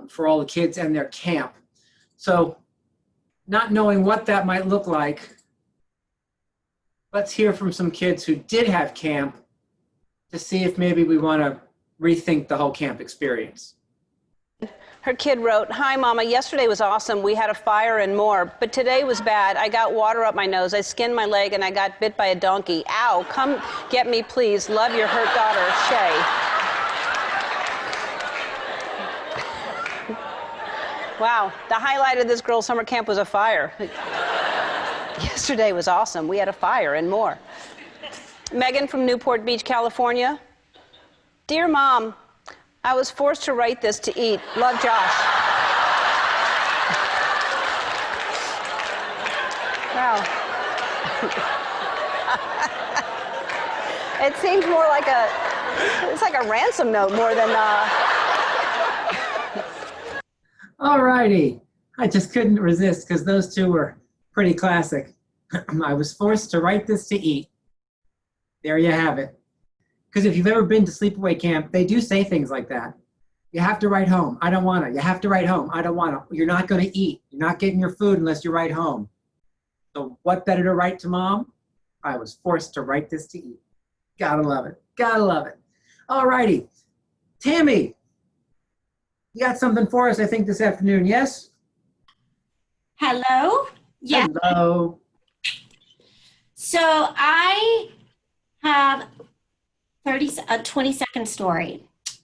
for all the kids and their camp. So not knowing what that might look like, let's hear from some kids who did have camp to see if maybe we want to rethink the whole camp experience. Her kid wrote, "Hi, Mama. Yesterday was awesome. We had a fire and more. But today was bad. I got water up my nose. I skinned my leg, and I got bit by a donkey. Ow. Come get me, please. Love your hurt daughter, Shay." Wow. The highlight of this girl's summer camp was a fire. Yesterday was awesome. We had a fire and more. Megan from Newport Beach, California. "Dear Mom, I was forced to write this to eat. Love, Josh." Wow. It seems more like it's like a ransom note more than. All righty. I just couldn't resist because those two were pretty classic. I was forced to write this to eat. There you have it. Because if you've ever been to sleepaway camp, they do say things like that. You have to write home. I don't want to. You have to write home. I don't want to. You're not going to eat. You're not getting your food unless you write home. So what better to write to Mom? I was forced to write this to eat. Gotta love it. Gotta love it. All righty. Tammy, you got something for us, I think, this afternoon, yes? Hello? Yeah. Hello. So I have a 20-second story.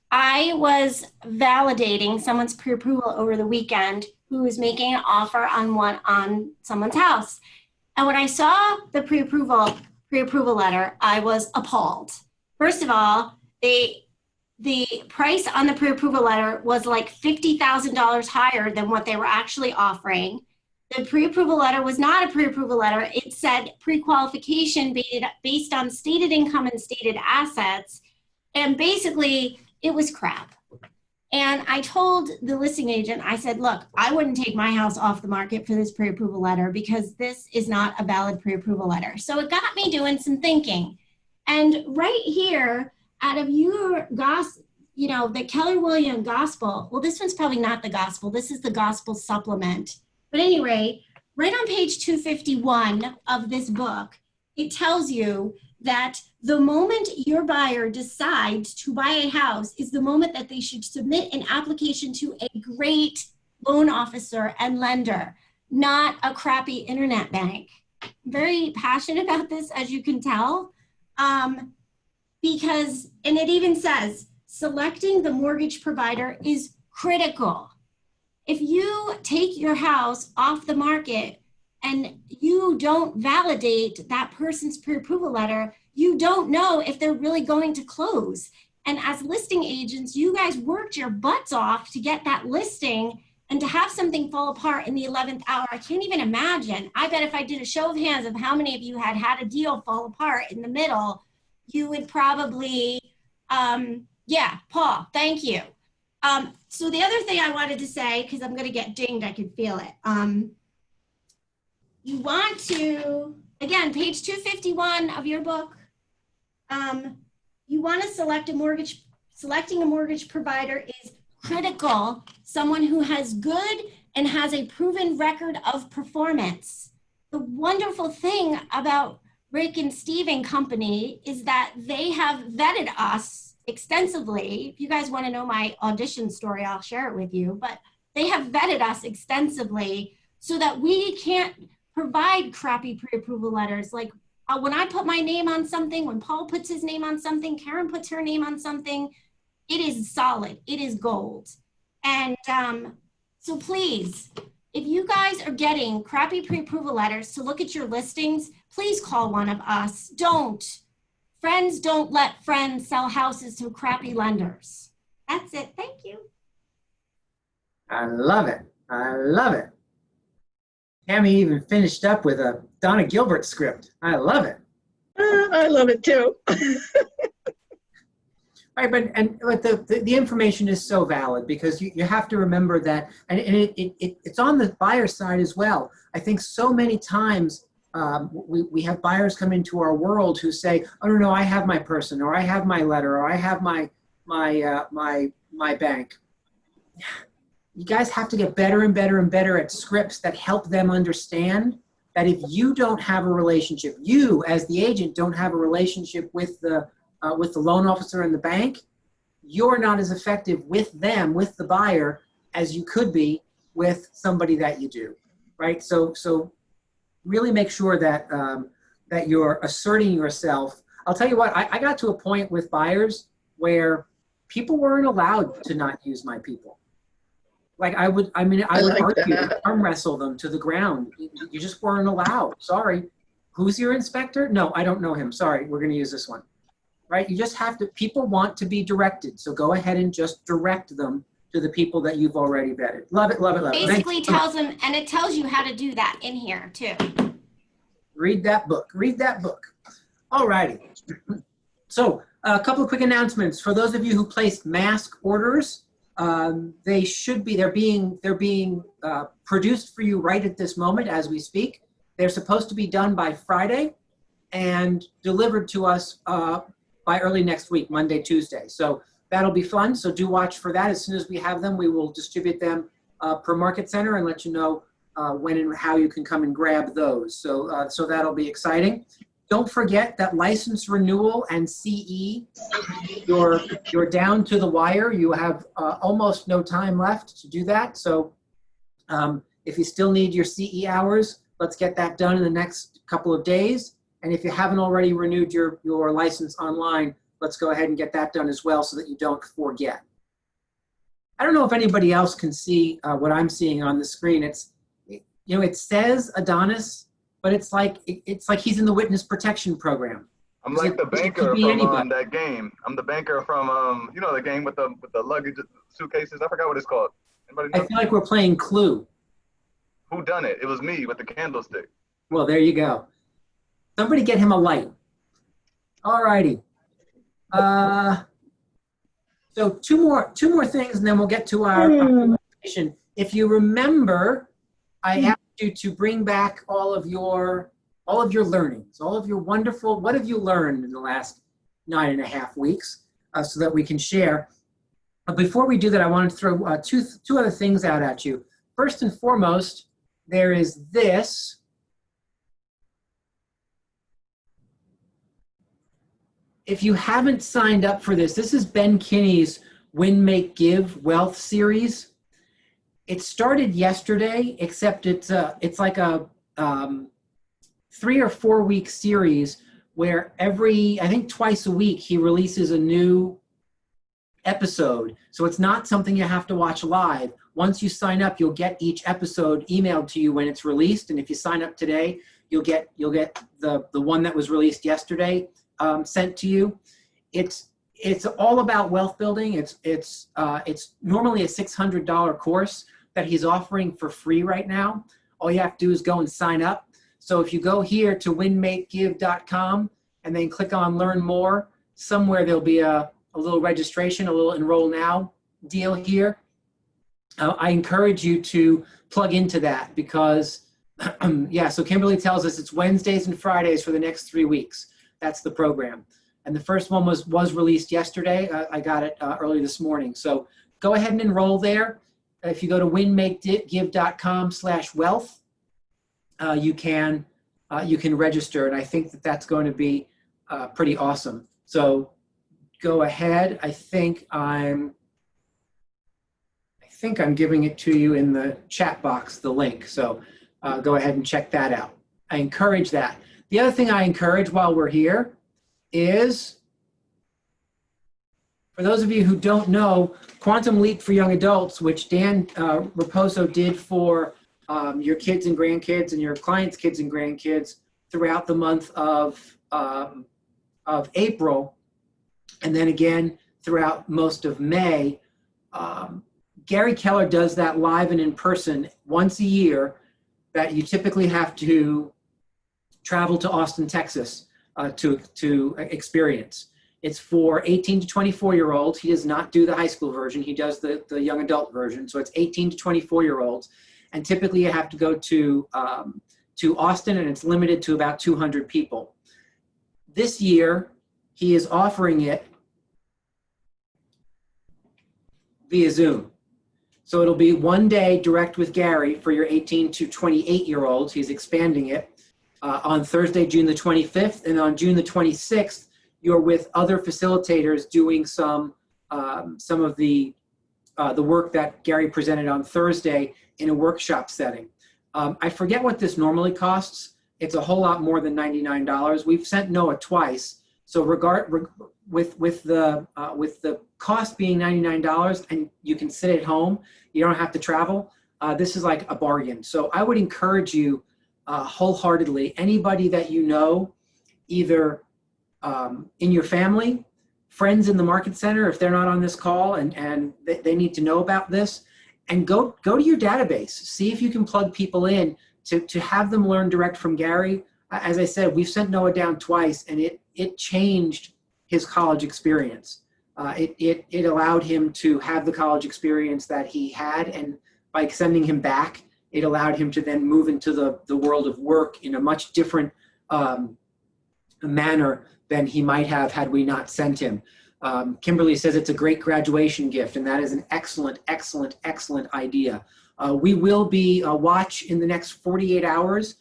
I was validating someone's pre-approval over the weekend who was making an offer on someone's house. And when I saw the pre-approval letter, I was appalled. First of all, the price on the pre-approval letter was like $50,000 higher than what they were actually offering. The pre-approval letter was not a pre-approval letter. It said pre-qualification based on stated income and stated assets. And basically, it was crap. And I told the listing agent, I said, look, I wouldn't take my house off the market for this pre-approval letter because this is not a valid pre-approval letter. So it got me doing some thinking. And right here, out of your gospel, you know, the Keller Williams gospel, well, this one's probably not the gospel. This is the gospel supplement. But anyway, right on page 251 of this book, it tells you that the moment your buyer decides to buy a house is the moment that they should submit an application to a great loan officer and lender, not a crappy internet bank. I'm very passionate about this, as you can tell, because, and it even says, selecting the mortgage provider is critical. If you take your house off the market and you don't validate that person's pre-approval letter, you don't know if they're really going to close. And as listing agents, you guys worked your butts off to get that listing, and to have something fall apart in the 11th hour, I can't even imagine. I bet if I did a show of hands of how many of you had had a deal fall apart in the middle, you would probably, yeah, Paul, thank you. So the other thing I wanted to say, because I'm going to get dinged, I can feel it. You want to, again, page 251 of your book, you want to select a mortgage, selecting a mortgage provider is critical. Someone who has good and has a proven record of performance. The wonderful thing about Rick and Steve and Company is that they have vetted us extensively. If you guys want to know my audition story, I'll share it with you, but they have vetted us extensively so that we can't provide crappy pre-approval letters. Like when I put my name on something, when Paul puts his name on something, Karen puts her name on something, it is solid, it is gold. And so please, if you guys are getting crappy pre-approval letters to look at your listings, please call one of us. Don't. Friends don't let friends sell houses to crappy lenders. That's it. Thank you. I love it. I love it. Tammy even finished up with a Donna Gilbert script. I love it. I love it too. Right, but the information is so valid because you have to remember that, and it's on the buyer side as well. I think so many times we have buyers come into our world who say, oh no, I have my person, or I have my letter, or I have my bank. you guys have to get better and better and better at scripts that help them understand that if you don't have a relationship, you as the agent don't have a relationship with the loan officer and the bank, you're not as effective with them, with the buyer, as you could be with somebody that you do, right? So really make sure that that you're asserting yourself. I'll tell you what, I got to a point with buyers where people weren't allowed to not use my people. Like I would like argue, that. arm wrestle them to the ground. You just weren't allowed. Sorry. Who's your inspector? No, I don't know him. Sorry, we're going to use this one. Right? You just have to, people want to be directed. So go ahead and just direct them to the people that you've already vetted. Love it, love it, love it. Basically tells them, and it tells you how to do that in here too. Read that book. Read that book. All righty. So a couple of quick announcements. For those of you who placed mask orders, they should be, they're being produced for you right at this moment as we speak. They're supposed to be done by Friday and delivered to us by early next week, Monday, Tuesday. So that'll be fun. So do watch for that. As soon as we have them, we will distribute them per Market Center and let you know when and how you can come and grab those. So, so that'll be exciting. Don't forget that license renewal and CE, you're down to the wire. You have almost no time left to do that. So if you still need your CE hours, let's get that done in the next couple of days. And if you haven't already renewed your license online, let's go ahead and get that done as well so that you don't forget. I don't know if anybody else can see what I'm seeing on the screen. It says Adonis, but it's like he's in the witness protection program. I'm like the banker from that game. I'm the banker from you know, the game with the luggage suitcases. I forgot what it's called. Anybody know? I feel like we're playing Clue. Who done it? It was me with the candlestick. Well, there you go. Somebody get him a light. All righty. So two more things, and then we'll get to our presentation. If you remember, I asked you to bring back all of your learnings, all of your wonderful, what have you learned in the last 9.5 weeks, so that we can share. But before we do that, I wanted to throw two other things out at you. First and foremost, there is this. If you haven't signed up for this, this is Ben Kinney's Win, Make, Give Wealth series. It started yesterday, except it's like a 3 or 4 week series where I think twice a week, he releases a new episode. So it's not something you have to watch live. Once you sign up, you'll get each episode emailed to you when it's released. And if you sign up today, you'll get the one that was released yesterday sent to you. It's all about wealth building. It's normally a $600 course that he's offering for free right now. All you have to do is go and sign up. So if you go here to winmakegive.com and then click on learn more, somewhere there'll be a little registration, a little enroll now deal here. I encourage you to plug into that because, yeah, so Kimberly tells us it's Wednesdays and Fridays for the next 3 weeks. That's the program. And the first one was released yesterday. I got it early this morning. So go ahead and enroll there. If you go to winmakegive.com/wealth, you can register. And I think that's going to be pretty awesome. So go ahead. I think I'm giving it to you in the chat box, the link. So go ahead and check that out. I encourage that. The other thing I encourage while we're here is, for those of you who don't know, Quantum Leap for Young Adults, which Dan Raposo did for your kids and grandkids and your clients' kids and grandkids throughout the month of April, and then again throughout most of May. Gary Keller does that live and in person once a year, that you typically have to travel to Austin, Texas to experience. It's for 18 to 24-year-olds. He does not do the high school version. He does the young adult version. So it's 18 to 24-year-olds. And typically you have to go to Austin, and it's limited to about 200 people. This year, he is offering it via Zoom. So it'll be 1 day direct with Gary for your 18 to 28-year-olds. He's expanding it on Thursday, June the 25th. And on June the 26th, you're with other facilitators doing some of the work that Gary presented on Thursday in a workshop setting. I forget what this normally costs. It's a whole lot more than $99. We've sent Noah twice. So with the cost being $99 and you can sit at home, you don't have to travel, this is like a bargain. So I would encourage you wholeheartedly, anybody that you know, either in your family, friends in the Market Center, if they're not on this call and they need to know about this, and go to your database, see if you can plug people in to have them learn direct from Gary. As I said, we've sent Noah down twice, and it changed his college experience. It allowed him to have the college experience that he had, and by sending him back, it allowed him to then move into the world of work in a much different manner than he might have had we not sent him. Kimberly says it's a great graduation gift, and that is an excellent, excellent, excellent idea. We will be watch in the next 48 hours.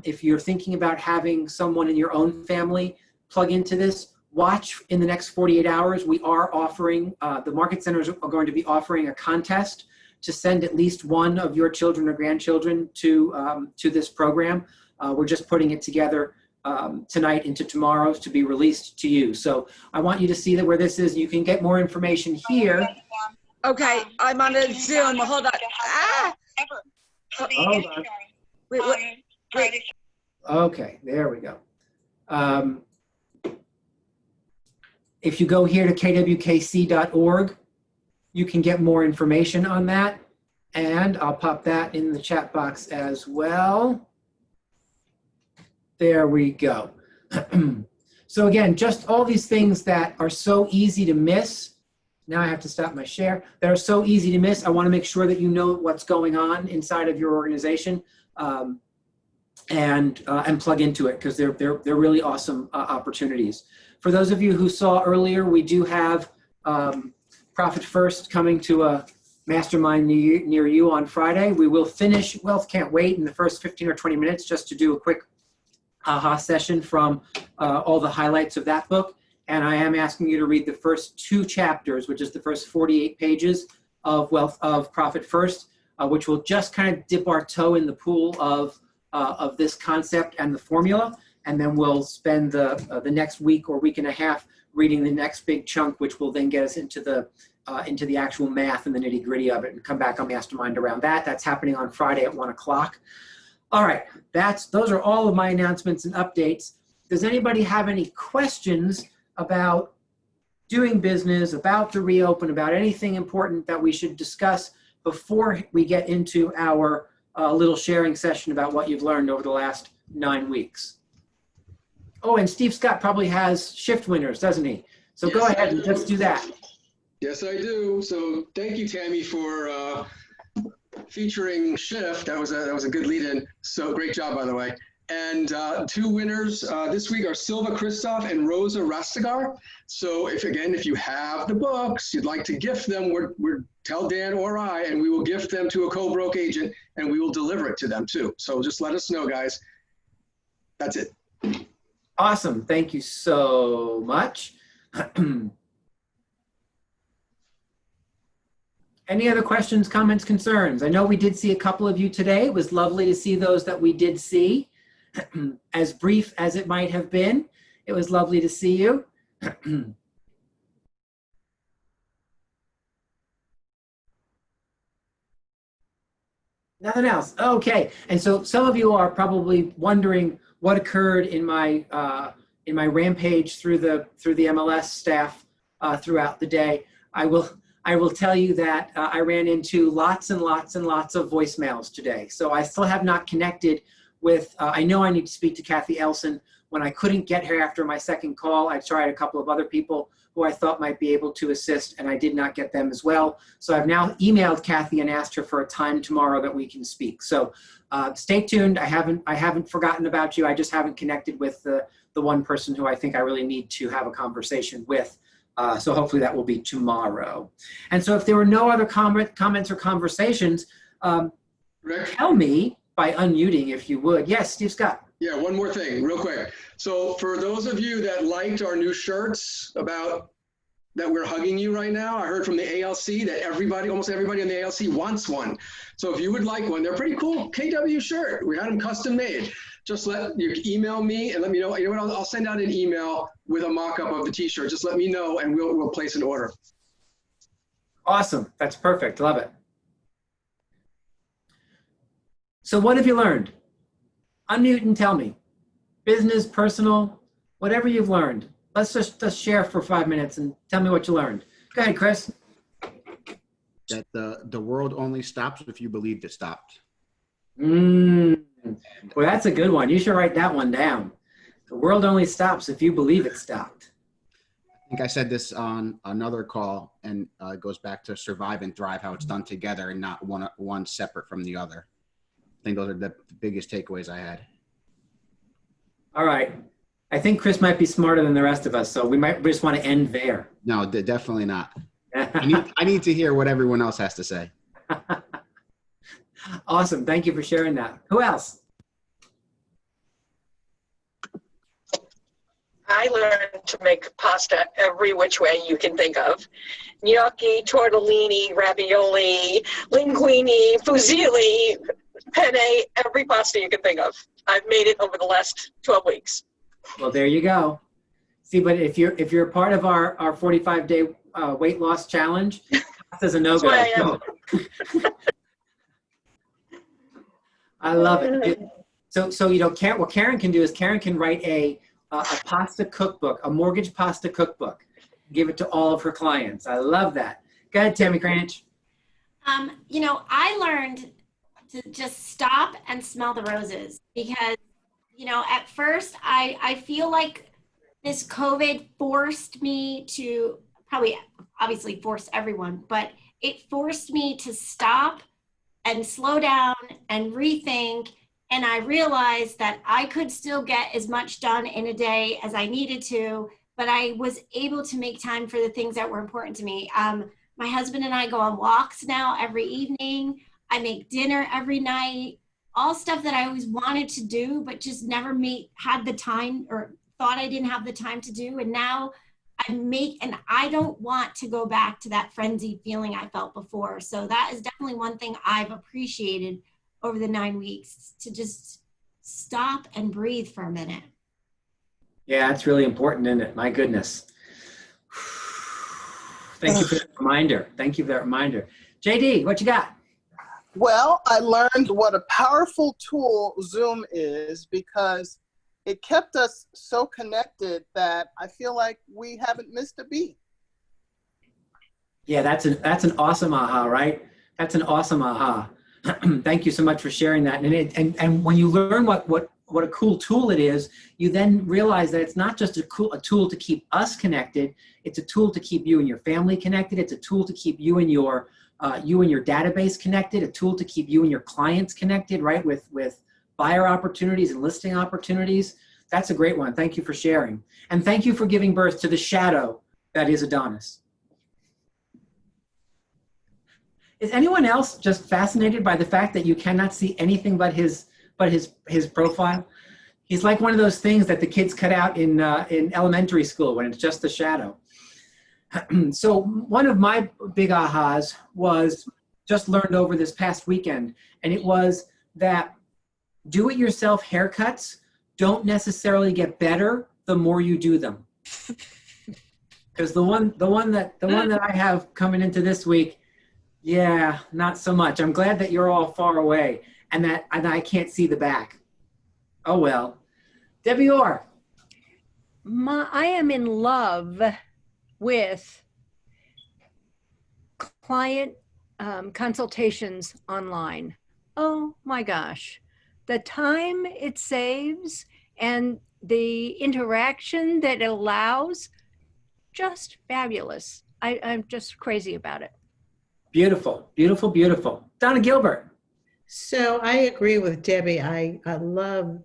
If you're thinking about having someone in your own family plug into this, watch in the next 48 hours. We are offering, the Market Centers are going to be offering a contest to send at least one of your children or grandchildren to this program. We're just putting it together tonight into tomorrow to be released to you. So I want you to see that where this is. You can get more information here. Okay, I'm on a Zoom. Hold on. Ah! Hold on. Wait. Okay, there we go. If you go here to kwkc.org, you can get more information on that. And I'll pop that in the chat box as well. There we go. So again, just all these things that are so easy to miss. Now I have to stop my share. That are so easy to miss. I want to make sure that you know what's going on inside of your organization and plug into it, because they're really awesome opportunities. For those of you who saw earlier, we do have Profit First coming to a mastermind near you on Friday. We will finish Wealth Can't Wait in the first 15 or 20 minutes just to do a quick aha session from all the highlights of that book. And I am asking you to read the first 2 chapters, which is the first 48 pages of Profit First, which will just kind of dip our toe in the pool of this concept and the formula. And then we'll spend the next week or week and a half reading the next big chunk, which will then get us into the actual math and the nitty gritty of it, and come back on Mastermind around that. That's happening on Friday at 1 o'clock. All right, those are all of my announcements and updates. Does anybody have any questions about doing business, about the reopen, about anything important that we should discuss before we get into our little sharing session about what you've learned over the last 9 weeks? Oh, and Steve Scott probably has shift winners, doesn't he? So yes, go ahead and let's do that. Yes, I do. So thank you, Tammy, for featuring Shift. That was a good lead-in. So great job, by the way. And 2 winners this week are Silva Christoph and Rosa Rastegar. So if you have the books, you'd like to gift them, tell Dan or I, and we will gift them to a co-broke agent, and we will deliver it to them too. So just let us know, guys. That's it. Awesome. Thank you so much. Any other questions, comments, concerns? I know we did see a couple of you today. It was lovely to see those that we did see. As brief as it might have been, it was lovely to see you. Nothing else. Okay. And so some of you are probably wondering what occurred in my rampage through the MLS staff throughout the day. I will tell you that I ran into lots and lots and lots of voicemails today. So I still have not connected with, I know I need to speak to Kathy Elson. When I couldn't get her after my second call, I tried a couple of other people who I thought might be able to assist, and I did not get them as well. So I've now emailed Kathy and asked her for a time tomorrow that we can speak. So stay tuned. I haven't forgotten about you. I just haven't connected with the one person who I think I really need to have a conversation with So hopefully that will be tomorrow. And so if there were no other comments or conversations, Rick? tell me by unmuting if you would. Yes, Steve Scott. Yeah, one more thing, real quick. So for those of you that liked our new shirts about that we're hugging you right now, I heard from the ALC that almost everybody in the ALC wants one. So if you would like one, they're pretty cool. KW shirt. We had them custom made. Just you email me and let me know. You know what? I'll send out an email with a mock-up of the T-shirt. Just let me know and we'll place an order. Awesome. That's perfect. Love it. So what have you learned? Unmute and tell me. Business, personal, whatever you've learned. Let's share for 5 minutes and tell me what you learned. Go ahead, Chris. That the world only stops if you believed it stopped. Well, that's a good one. You should write that one down. The world only stops if you believe it stopped. I think I said this on another call, and it goes back to survive and thrive, how it's done together and not one separate from the other. I think those are the biggest takeaways I had. All right. I think Chris might be smarter than the rest of us, so we might just want to end there. No, definitely not. I need to hear what everyone else has to say. Awesome. Thank you for sharing that. Who else? I learned to make pasta every which way you can think of. Gnocchi, tortellini, ravioli, linguine, fusilli, penne, every pasta you can think of. I've made it over the last 12 weeks. Well, there you go. See, but if you're a part of our 45-day weight loss challenge, pasta's a no-go. That's why I am. I love it. So what Karen can do is Karen can write a pasta cookbook, a mortgage pasta cookbook, give it to all of her clients. I love that. Go ahead, Tammy Cranch. I learned to just stop and smell the roses because, at first I feel like this COVID forced me to obviously forced everyone, but it forced me to stop and slow down and rethink. And I realized that I could still get as much done in a day as I needed to, but I was able to make time for the things that were important to me. My husband and I go on walks now every evening. I make dinner every night, all stuff that I always wanted to do, but just never had the time or thought I didn't have the time to do. And now and I don't want to go back to that frenzied feeling I felt before. So that is definitely one thing I've appreciated over the 9 weeks, to just stop and breathe for a minute. Yeah, it's really important, isn't it? My goodness. Thank you for that reminder. Thank you for that reminder. JD, what you got? Well, I learned what a powerful tool Zoom is because it kept us so connected that I feel like we haven't missed a beat. Yeah, that's an awesome aha, right? That's an awesome aha. Thank you so much for sharing that. And when you learn what a cool tool it is, you then realize that it's not just a tool to keep us connected. It's a tool to keep you and your family connected. It's a tool to keep you and your database connected. A tool to keep you and your clients connected, right? With buyer opportunities and listing opportunities. That's a great one. Thank you for sharing. And thank you for giving birth to the shadow that is Adonis. Is anyone else just fascinated by the fact that you cannot see anything but his profile? He's like one of those things that the kids cut out in elementary school when it's just the shadow. So one of my big ahas was just learned over this past weekend, and it was that do-it-yourself haircuts don't necessarily get better the more you do them. Because the one that I have coming into this week, yeah, not so much. I'm glad that you're all far away and that I can't see the back. Oh well. Debbie Orr. I am in love with client consultations online. Oh my gosh. The time it saves and the interaction that it allows, just fabulous. I'm just crazy about it. Beautiful, beautiful, beautiful. Donna Gilbert. So I agree with Debbie. I love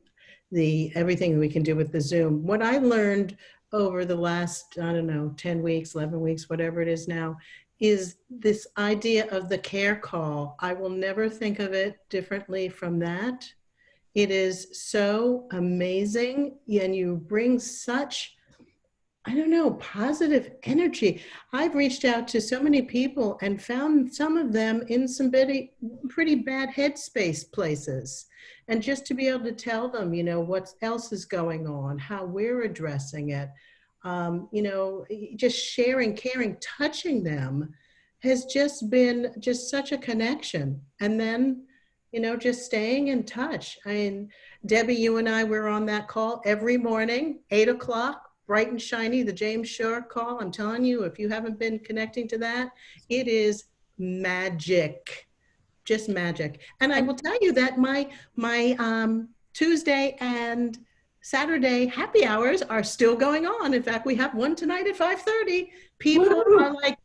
everything we can do with the Zoom. What I learned over the last, I don't know, 10 weeks, 11 weeks, whatever it is now, is this idea of the care call. I will never think of it differently from that. It is so amazing, and you bring such, I don't know, positive energy. I've reached out to so many people and found some of them in some pretty bad headspace places. And just to be able to tell them, you know, what else is going on, how we're addressing it, you know, just sharing, caring, touching them has just been just such a connection. And then, you know, just staying in touch. I mean, Debbie, you and I were on that call every morning, 8 o'clock, bright and shiny, the James Shore call. I'm telling you, if you haven't been connecting to that, it is magic, just magic. And I will tell you that my Tuesday and Saturday happy hours are still going on. In fact, we have one tonight at 5:30. People are like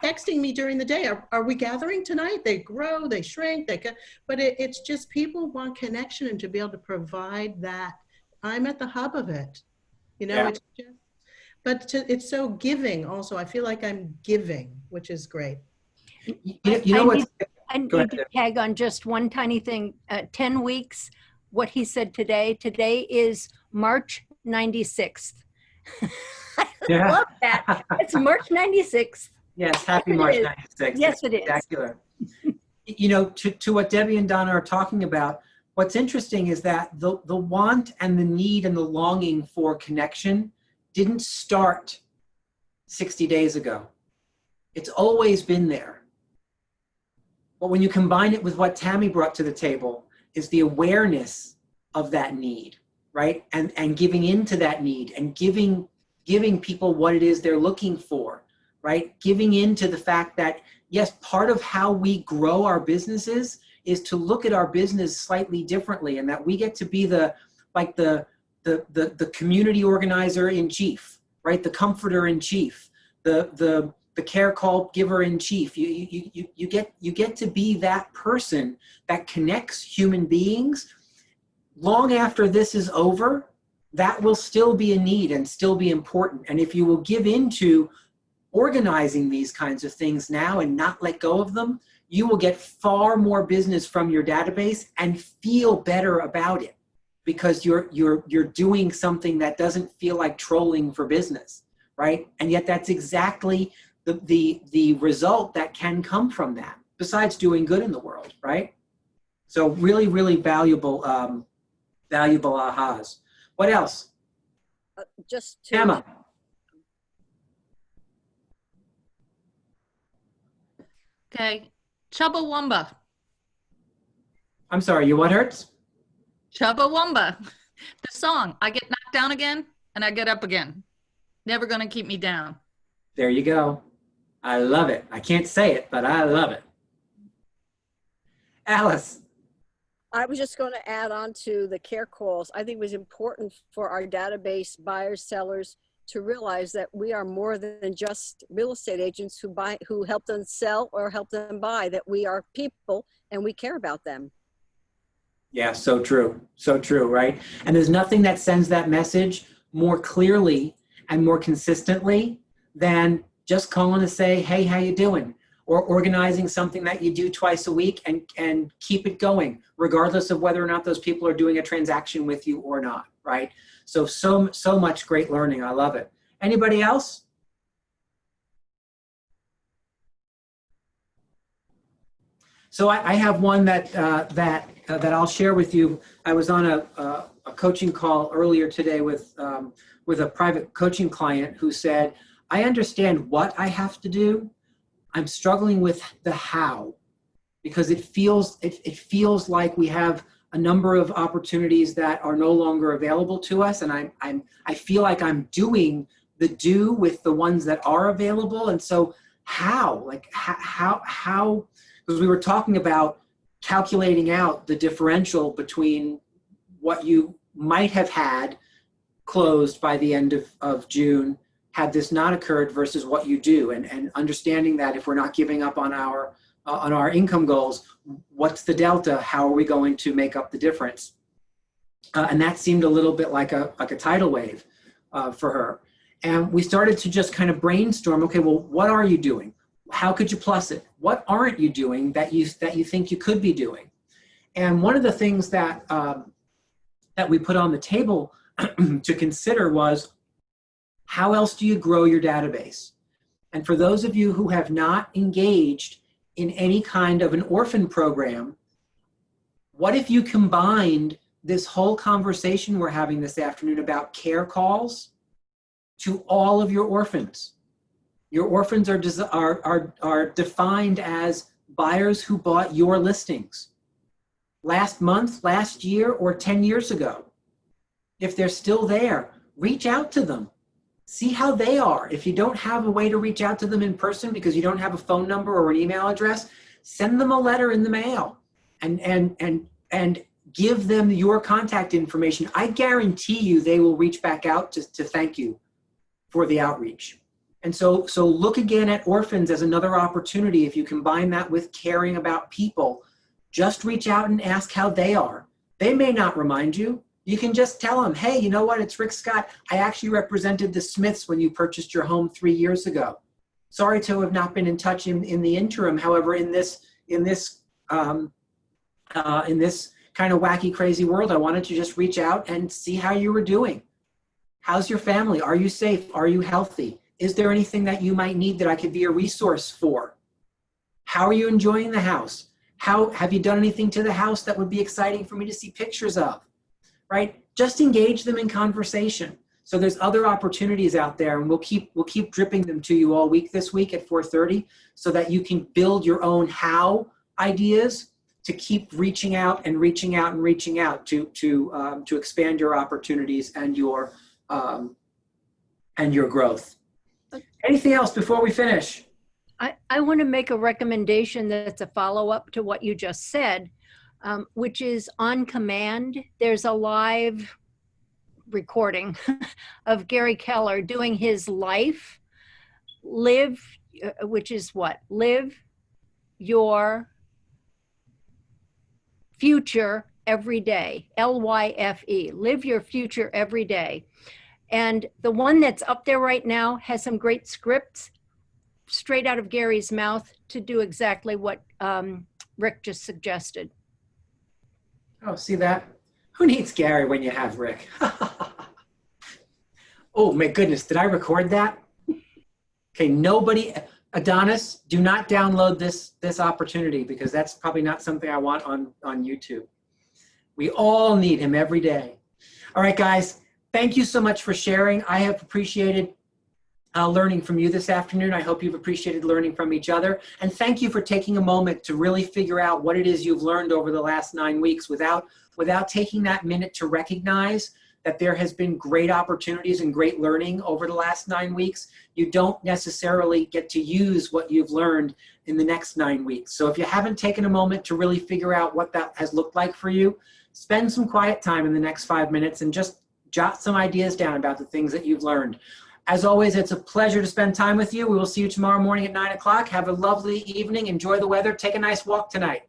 texting me during the day. Are we gathering tonight? They grow, they shrink, but it's just people want connection, and to be able to provide that. I'm at the hub of it. You know, it's just, but it's so giving also. I feel like I'm giving, which is great. You know what? I need to tag on just one tiny thing. 10 weeks, what he said today. Today is March 96th. I love that. It's March 96th. Yes, happy March 96th. Yes, it is. Spectacular. You know, to what Debbie and Donna are talking about, what's interesting is that the want and the need and the longing for connection didn't start 60 days ago. It's always been there. But when you combine it with what Tammy brought to the table, is the awareness of that need, right? And giving into that need and giving people what it is they're looking for, right? Giving into the fact that, yes, part of how we grow our businesses is to look at our business slightly differently, and that we get to be the community organizer in chief, right? The comforter in chief, the care call giver in chief. You get to be that person that connects human beings. Long after this is over, that will still be a need and still be important. And if you will give into organizing these kinds of things now and not let go of them, you will get far more business from your database and feel better about it, because you're doing something that doesn't feel like trolling for business, right? And yet that's exactly the result that can come from that, besides doing good in the world, right? So really, really valuable ahas. What else? Just to Emma. Okay, Chubbawamba. I'm sorry, you what hurts? Chubbawamba. The song, I get knocked down again and I get up again. Never gonna keep me down. There you go. I love it. I can't say it, but I love it. Alice. I was just going to add on to the care calls. I think it was important for our database buyers, sellers to realize that we are more than just real estate agents who help them sell or help them buy, that we are people and we care about them. Yeah, so true. So true, right? And there's nothing that sends that message more clearly and more consistently than just calling to say, hey, how you doing? Or organizing something that you do twice a week and keep it going, regardless of whether or not those people are doing a transaction with you or not, right? So much great learning. I love it. Anybody else? So I have one that I'll share with you. I was on a coaching call earlier today with a private coaching client who said, I understand what I have to do. I'm struggling with the how, because it feels like we have a number of opportunities that are no longer available to us, and I feel like I'm doing the do with the ones that are available. And so how, because we were talking about calculating out the differential between what you might have had closed by the end of June had this not occurred versus what you do, and understanding that if we're not giving up on our income goals, what's the delta? How are we going to make up the difference? And that seemed a little bit like a tidal wave for her. And we started to just kind of brainstorm, okay, well, what are you doing? How could you plus it? What aren't you doing that you think you could be doing? And one of the things that we put on the table to consider was, how else do you grow your database? And for those of you who have not engaged in any kind of an orphan program, what if you combined this whole conversation we're having this afternoon about care calls to all of your orphans? Your orphans are defined as buyers who bought your listings last month, last year, or 10 years ago. If they're still there, reach out to them. See how they are. If you don't have a way to reach out to them in person because you don't have a phone number or an email address, send them a letter in the mail and give them your contact information. I guarantee you they will reach back out to thank you for the outreach. And so look again at orphans as another opportunity. If you combine that with caring about people, just reach out and ask how they are. They may not remind you. You can just tell them, hey, you know what? It's Rick Scott. I actually represented the Smiths when you purchased your home 3 years ago. Sorry to have not been in touch in the interim. However, in this kind of wacky, crazy world, I wanted to just reach out and see how you were doing. How's your family? Are you safe? Are you healthy? Is there anything that you might need that I could be a resource for? How are you enjoying the house? Have you done anything to the house that would be exciting for me to see pictures of? Right? Just engage them in conversation. So there's other opportunities out there, and we'll keep dripping them to you all week this week at 4:30, so that you can build your own how ideas to keep reaching out and reaching out and reaching out to expand your opportunities and your growth. Anything else before we finish? I want to make a recommendation that's a follow-up to what you just said, which is On Command. There's a live recording of Gary Keller doing his life, which is what? Live your future every day, LYFE, live your future every day. And the one that's up there right now has some great scripts straight out of Gary's mouth to do exactly what Rick just suggested. Oh, see that? Who needs Gary when you have Rick? Oh my goodness, did I record that? Okay, nobody, Adonis, do not download this opportunity, because that's probably not something I want on YouTube. We all need him every day. All right, guys, thank you so much for sharing. I have appreciated learning from you this afternoon. I hope you've appreciated learning from each other. And thank you for taking a moment to really figure out what it is you've learned over the last 9 weeks without taking that minute to recognize that there has been great opportunities and great learning over the last 9 weeks. You don't necessarily get to use what you've learned in the next 9 weeks. So if you haven't taken a moment to really figure out what that has looked like for you, spend some quiet time in the next 5 minutes and just jot some ideas down about the things that you've learned. As always, it's a pleasure to spend time with you. We will see you tomorrow morning at 9 o'clock. Have a lovely evening. Enjoy the weather. Take a nice walk tonight.